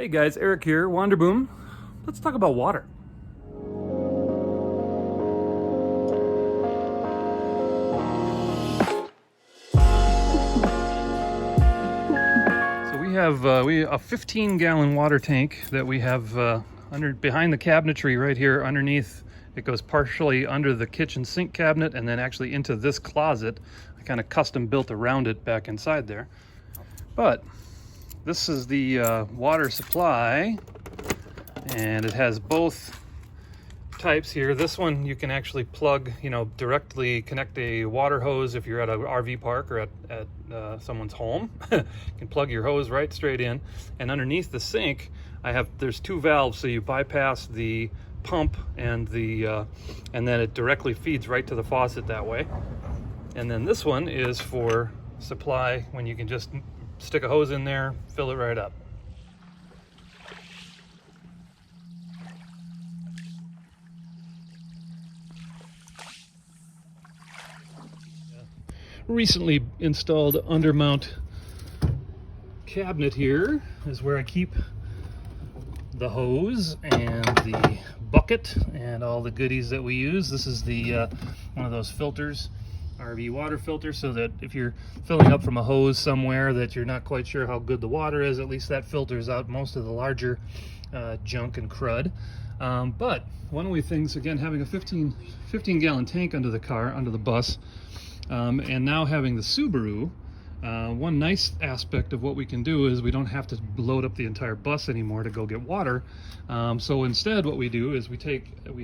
Hey guys, Eric here, Wanderboom. Let's talk about water. So we have a 15-gallon water tank that we have behind the cabinetry right here underneath. It goes partially under the kitchen sink cabinet and then actually into this closet. I kind of custom built around it back inside there. But this is the water supply, and it has both types here. This one you can actually plug, directly connect a water hose if you're at an RV park or at someone's home. You can plug your hose right straight in, and underneath the sink there's two valves, so you bypass the pump and then it directly feeds right to the faucet that way. And then this one is for supply, when you can just stick a hose in there, fill it right up. Recently installed undermount cabinet here is where I keep the hose and the bucket and all the goodies that we use. This is the one of those filters, RV water filter, so that if you're filling up from a hose somewhere that you're not quite sure how good the water is, at least that filters out most of the larger junk and crud. But one of the things, again, having a 15 gallon tank under the car, under the bus, and now having the Subaru, one nice aspect of what we can do is we don't have to load up the entire bus anymore to go get water. So instead what we do is we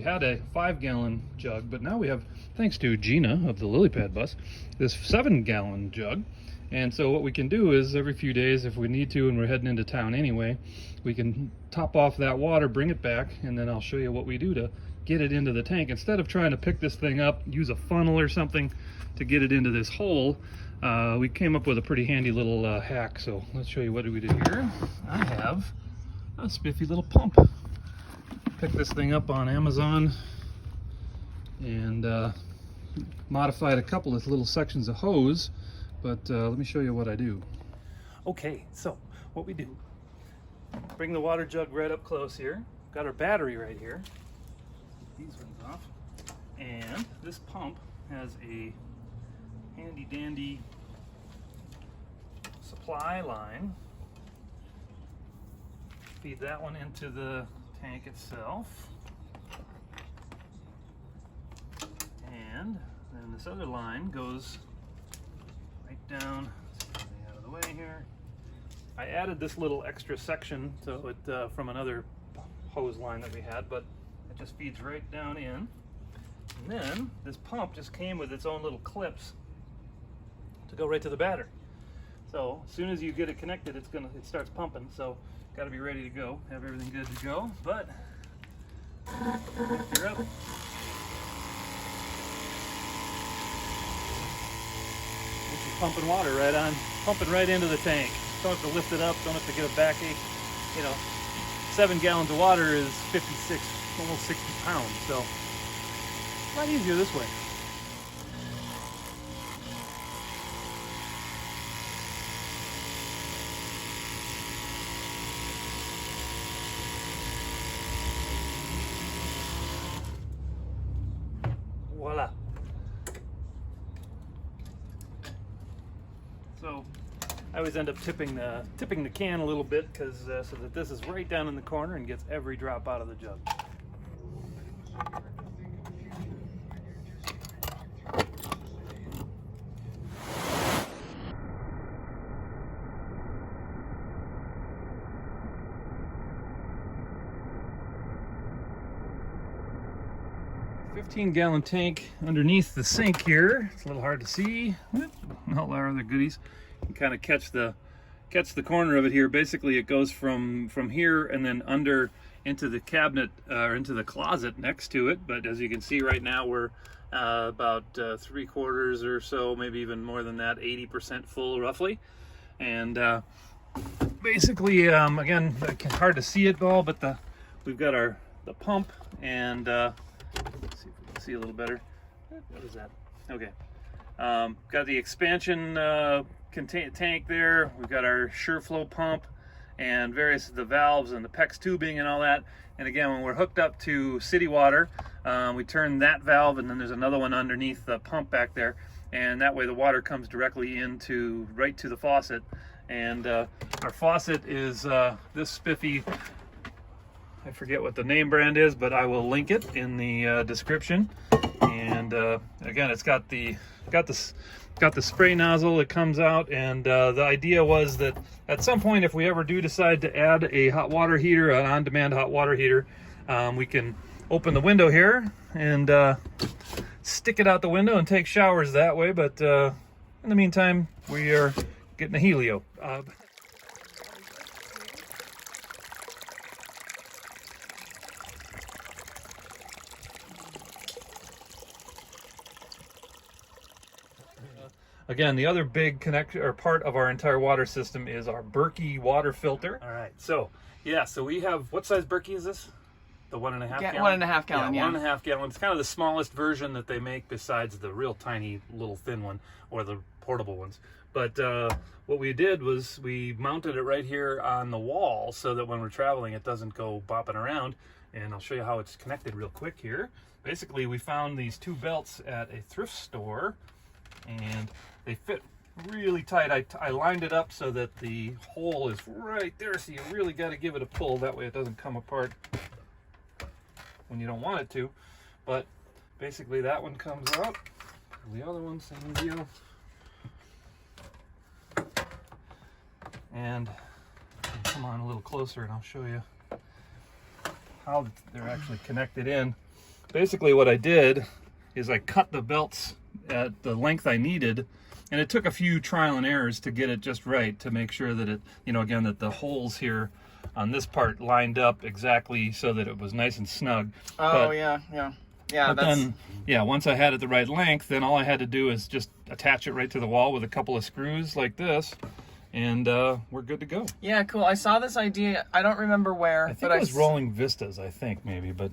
had a 5-gallon jug, but now we have, thanks to Gina of the lily pad bus, this 7-gallon jug. And so what we can do is every few days, if we need to and we're heading into town anyway, we can top off that water, bring it back, and then I'll show you what we do to get it into the tank. Instead of trying to pick this thing up, use a funnel or something to get it into this hole, we came up with a pretty handy little hack. So let's show you what do we do here. I have a spiffy little pump. Picked this thing up on Amazon and modified a couple of little sections of hose, but let me show you what I do. Okay, so what we do, bring the water jug right up close here. Got our battery right here. These ones off, and this pump has a handy dandy supply line. Feed that one into the tank itself, and then this other line goes right down. Let's get it out of the way here. I added this little extra section to it from another hose line that we had, but it just feeds right down in. And then this pump just came with its own little clips to go right to the battery. So as soon as you get it connected, it starts pumping. So got to be ready to go, have everything good to go. But lift her up. And she's pumping water pumping right into the tank. Don't have to lift it up, don't have to get a backache. 7 gallons of water is 56, almost 60 pounds. So a lot easier this way. Voila. So I always end up tipping the can a little bit, because so that this is right down in the corner and gets every drop out of the jug. 15-gallon tank underneath the sink here. It's a little hard to see. All our other goodies. You can kind of catch the corner of it here. Basically, it goes from here and then under into the cabinet or into the closet next to it. But as you can see right now, we're about 3/4 or so, maybe even more than that, 80% full roughly. And basically, again, hard to see it all, but we've got the pump and let's see if we can see a little better. What is that? Okay. Got the expansion tank there. We've got our SureFlow pump, and the valves and the PEX tubing and all that. And again, when we're hooked up to city water, we turn that valve, and then there's another one underneath the pump back there, and that way the water comes directly right to the faucet. And our faucet is this spiffy, I forget what the name brand is, but I will link it in the description. And again, it's got the spray nozzle that comes out, and the idea was that at some point, if we ever do decide to add a hot water heater, an on-demand hot water heater, we can open the window here and stick it out the window and take showers that way. But in the meantime, we are getting a helio. Again, the other big part of our entire water system is our Berkey water filter. All right, so yeah, so we have, what size Berkey is this? The 1.5 gallon? 1.5 gallon, yeah. 1.5 gallon. It's kind of the smallest version that they make besides the real tiny little thin one or the portable ones. But what we did was we mounted it right here on the wall so that when we're traveling it doesn't go bopping around. And I'll show you how it's connected real quick here. Basically, we found these two belts at a thrift store, and they fit really tight. I lined it up so that the hole is right there, so you really got to give it a pull. That way it doesn't come apart when you don't want it to. But basically that one comes out. The other one, same deal. And come on a little closer and I'll show you how they're actually connected in. Basically what I did is I cut the belts at the length I needed, and it took a few trial and errors to get it just right, to make sure that it, you know, again, that the holes here on this part lined up exactly so that it was nice and snug. Oh, Then, once I had it the right length, then all I had to do is just attach it right to the wall with a couple of screws like this, and we're good to go. Yeah, cool. I saw this idea. I don't remember where. I think it was Rolling Vistas, I think, maybe, but...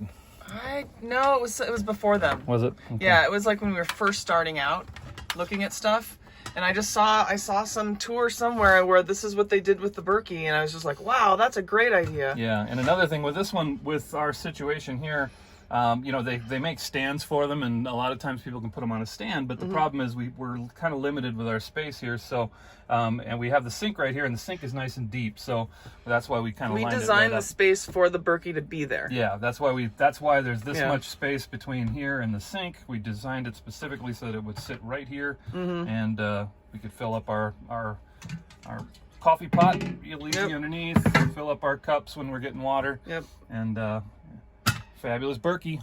No, it was before them. Was it? Okay. Yeah, it was like when we were first starting out, looking at stuff, and I saw some tour somewhere where this is what they did with the Berkey, and I was just like, wow, that's a great idea. Yeah, and another thing with this one, with our situation here, you know, they make stands for them, and a lot of times people can put them on a stand, but the problem is we're kind of limited with our space here, so and we have the sink right here, and the sink is nice and deep, so that's why we kind of lined it right up. We designed the space for the Berkey to be there. Yeah, that's why there's this much space between here and the sink. We designed it specifically so that it would sit right here, and we could fill up our coffee pot real easy underneath, fill up our cups when we're getting water. Yep. And fabulous Berkey.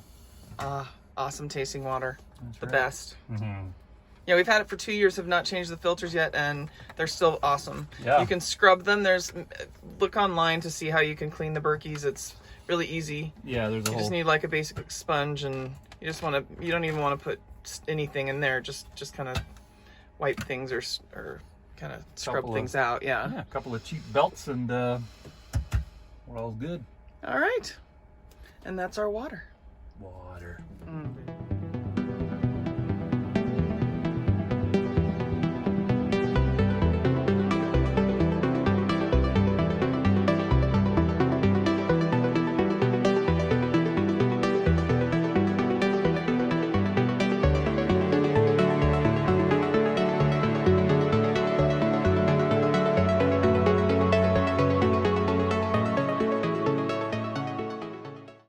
Awesome tasting water. That's the right. best. Yeah, we've had it for 2 years, have not changed the filters yet, and they're still awesome. Yeah. You can scrub them. Look online to see how you can clean the Berkeys. It's really easy. Yeah, you just need like a basic sponge, and you don't even want to put anything in there. Just kind of wipe things or kind of scrub things out. Yeah. Yeah, a couple of cheap belts, and we're all good. All right. And that's our water. Water.